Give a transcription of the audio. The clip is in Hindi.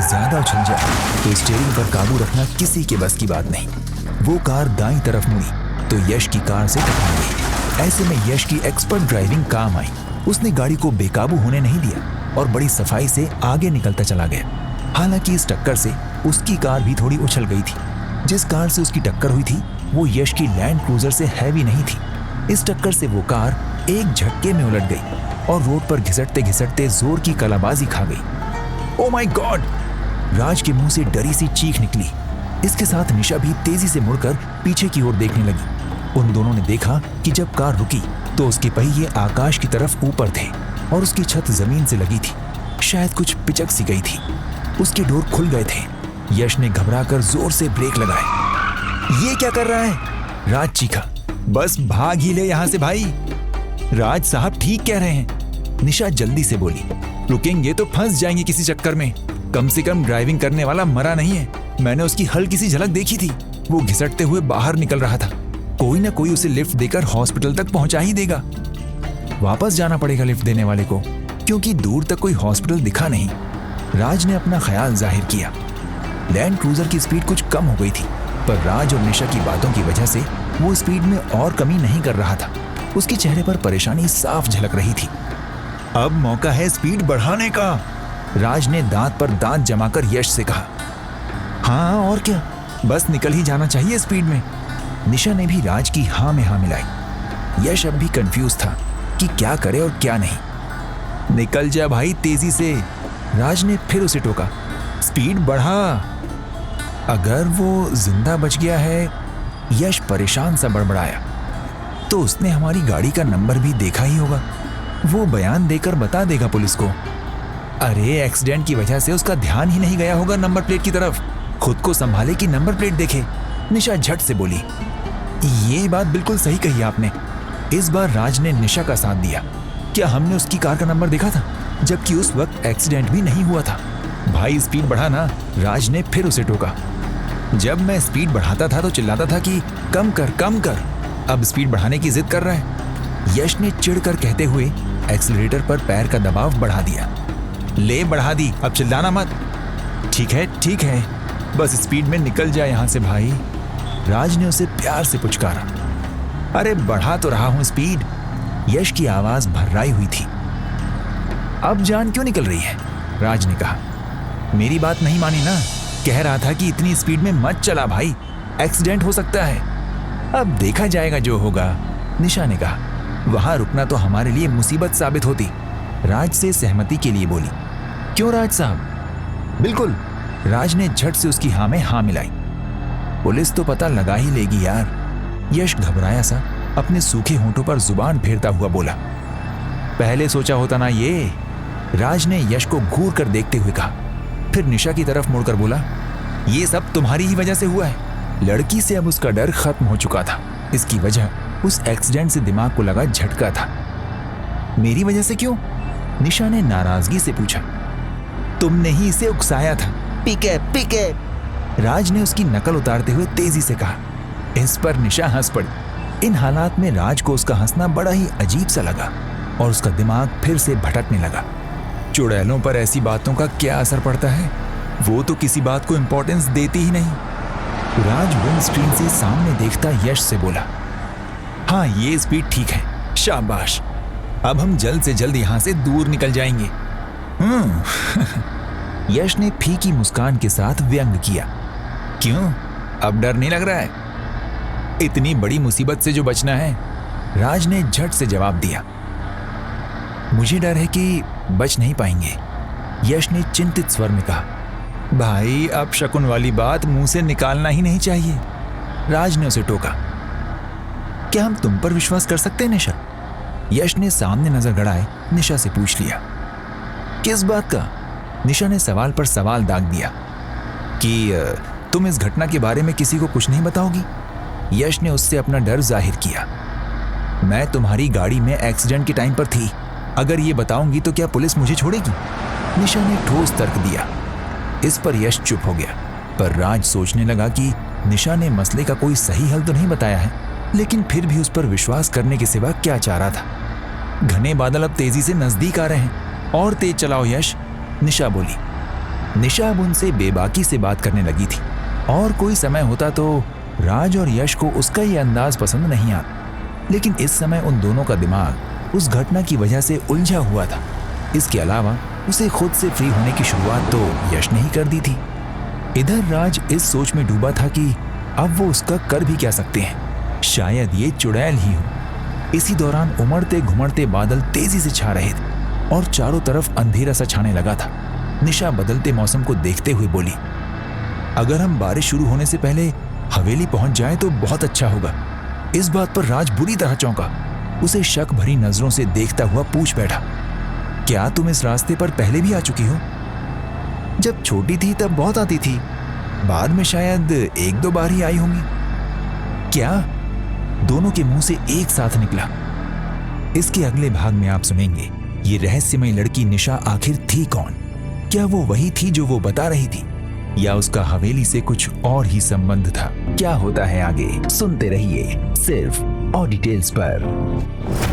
ज्यादा उछल जाए तो स्टीयरिंग पर काबू रखना किसी के बस की बात नहीं। वो कार दाईं तरफ मुड़ी तो यश की कार से टकरा गई। ऐसे में यश की एक्सपर्ट ड्राइविंग काम आई। उसने गाड़ी को बेकाबू होने नहीं दिया और बड़ी सफाई से आगे निकलता चला गया। हालांकि इस टक्कर से उसकी कार भी थोड़ी उछल गई थी। जिस कार से उसकी टक्कर हुई थी वो यश की लैंड क्रूजर से हैवी नहीं थी। इस टक्कर से वो कार एक झटके में उलट गई और रोड पर घिसटते घिसटते जोर की कलाबाजी खा गई। Oh my God! राज के मुंह से डरी सी चीख निकली। इसके साथ निशा भी तेजी से मुड़कर पीछे की ओर देखने लगी। उन दोनों ने देखा कि जब कार रुकी तो उसके पहिए आकाश की तरफ ऊपर थे और उसकी छत जमीन से लगी थी। शायद कुछ पिचक सी गई थी। उसके डोर खुल गए थे। यश ने घबराकर जोर से ब्रेक लगाए। ये क्या कर रहा है? राज चीखा। बस भाग ही ले यहाँ से भाई। राज साहब ठीक कह रहे हैं। निशा जल्दी से बोली। रुकेंगे तो फंस जाएंगे किसी चक्कर में। कम से कम ड्राइविंग करने वाला मरा नहीं है। मैंने उसकी हल्की सी झलक देखी थी। वो घिसटते हुए बाहर निकल रहा था। कोई ना कोई उसे लिफ्ट देकर हॉस्पिटल तक पहुंचा ही देगा। वापस जाना पड़ेगा लिफ्ट देने वाले को, क्योंकि दूर तक कोई हॉस्पिटल दिखा नहीं। राज ने अपना ख्याल जाहिर किया। लैंड क्रूजर की स्पीड कुछ कम हो गई थी, पर राज और निशा की बातों की वजह से वो स्पीड में और कमी नहीं कर रहा था। उसके चेहरे पर परेशानी साफ झलक रही थी। अब मौका है स्पीड बढ़ाने का, राज ने दांत पर दांत जमाकर यश से कहा। हाँ और क्या, बस निकल ही जाना चाहिए स्पीड में। निशा ने भी राज की हाँ में हाँ मिलाई। यश अब भी कंफ्यूज था कि क्या करे और क्या नहीं। निकल जा भाई तेजी से, राज ने फिर उसे टोका। स्पीड बढ़ा। अगर वो जिंदा बच गया है, यश परेशान सा बड़बड़ाया, तो उसने हमारी गाड़ी का नंबर भी देखा ही होगा। वो बयान देकर बता देगा पुलिस को। अरे एक्सीडेंट की वजह से उसका ध्यान ही नहीं गया होगा नंबर प्लेट की तरफ। खुद को संभाले कि नंबर प्लेट देखे, निशा झट से बोली। ये बात बिल्कुल सही कही आपने। इस बार राज ने निशा का साथ दिया। क्या हमने उसकी कार का नंबर देखा था, जबकि उस वक्त एक्सीडेंट भी नहीं हुआ था? भाई स्पीड बढ़ा ना, राज ने फिर उसे टोका। जब मैं स्पीड बढ़ाता था तो चिल्लाता था कि कम कर कम कर। अब स्पीड बढ़ाने की जिद कर रहा है। यश ने चिढ़कर कहते हुए एक्सीलरेटर पर पैर का दबाव बढ़ा दिया। ले बढ़ा दी, अब चिल्लाना मत। ठीक है, बस स्पीड में निकल जाए यहाँ से भाई, राज ने उसे प्यार से पुचकारा। अरे बढ़ा तो रहा हूँ स्पीड, यश की आवाज भर्राई हुई थी। अब जान क्यों निकल रही है? राज ने कहा। मेरी बात नहीं मानी ना, कह रहा था कि इतनी स्पीड में मत चला भाई, एक्सीडेंट हो सकता है। अब देखा जाएगा जो होगा, निशा ने कहा। वहां रुकना तो हमारे लिए मुसीबत साबित होती, राज से सहमति के लिए बोली। क्यों राज साहब? बिल्कुल, राज ने झट से उसकी हाँ में हाँ मिलाई। पुलिस तो पता लगा ही लेगी यार, यश घबराया सा अपने सूखे होंठों पर जुबान फेरता हुआ बोला। पहले सोचा होता ना ये, राज ने यश को घूर कर देखते हुए कहा। फिर निशा की तरफ मुड़कर बोला, ये सब तुम्हारी ही वजह से हुआ है। लड़की से अब उसका डर खत्म हो चुका था। इसकी वजह उस एक्सीडेंट से दिमाग को लगा झटका था। मेरी वजह से क्यों? निशा ने नाराजगी से पूछा। तुमने ही इसे उकसाया था। पीके, राज ने उसकी नकल उतारते हुए तेजी से कहा। इस पर निशा हंस पड़ी। इन हालात में राज को उसका हंसना बड़ा ही अजीब सा लगा और उसका दिमाग फिर से भटकने लगा। चुड़ैलों पर ऐसी बातों का क्या असर पड़ता है? वो तो किसी बात को इंपॉर्टेंस देती ही नहीं। राज विंड स्क्रीन से सामने देखता यश से बोला। हाँ, ये स्पीड ठीक है, शाबाश। अब हम जल्द से जल्द यहाँ से दूर निकल जाएंगे। यश ने फीकी मुस्कान के साथ व्यंग किया। क्यों, अब डर नहीं लग रहा है? इतनी बड़ी मुसीबत से जो बचना है, राज ने झट से जवाब दिया। मुझे डर है कि बच नहीं पाएंगे, यश ने चिंतित स्वर में कहा। भाई अब शकुन वाली बात मुंह से निकालना ही नहीं चाहिए, राज ने उसे टोका। क्या हम तुम पर विश्वास कर सकते हैं निशा? यश ने सामने नजर गड़ाए निशा से पूछ लिया। किस बात का? निशा ने सवाल पर सवाल दाग दिया। कि तुम इस घटना के बारे में किसी को कुछ नहीं बताओगी? यश ने उससे अपना डर जाहिर किया। मैं तुम्हारी गाड़ी में एक्सीडेंट के टाइम पर थी, अगर ये बताऊंगी तो क्या पुलिस मुझे छोड़ेगी? निशा ने ठोस तर्क दिया। इस पर यश चुप हो गया, पर राज सोचने लगा कि निशा ने मसले का कोई सही हल तो नहीं बताया है, लेकिन फिर भी उस पर विश्वास करने के सिवा क्या चारा था। घने बादल अब तेजी से नजदीक आ रहे हैं, और तेज चलाओ यश, निशा बोली। निशा अब उनसे बेबाकी से बात करने लगी थी। और कोई समय होता तो राज और यश को उसका ये अंदाज पसंद नहीं आता, लेकिन इस समय उन दोनों का दिमाग उस घटना की वजह से उलझा हुआ था। इसके अलावा उसे खुद से फ्री होने की शुरुआत तो यश ने ही कर दी थी। इधर राज इस सोच में डूबा था कि अब वो उसका कर भी क्या सकते हैं, शायद ये चुड़ैल ही हो। इसी दौरान उमड़ते घुमड़ते बादल तेजी से छा रहे थे और चारों तरफ अंधेरा सा छाने लगा था। निशा बदलते मौसम को देखते हुए बोली, अगर हम बारिश शुरू होने से पहले हवेली पहुंच जाए तो बहुत अच्छा होगा। इस बात पर राज बुरी तरह चौंका। उसे शक भरी नजरों से देखता हुआ पूछ बैठा, क्या तुम इस रास्ते पर पहले भी आ चुकी हो? जब छोटी थी तब बहुत आती थी, बाद में शायद 1-2 बार ही आई होंगी। क्या? दोनों के मुंह से एक साथ निकला। इसके अगले भाग में आप सुनेंगे ये रहस्यमय लड़की निशा आखिर थी कौन? क्या वो वही थी जो वो बता रही थी, या उसका हवेली से कुछ और ही संबंध था? क्या होता है आगे सुनते रहिए सिर्फ ऑडिटेल्स पर।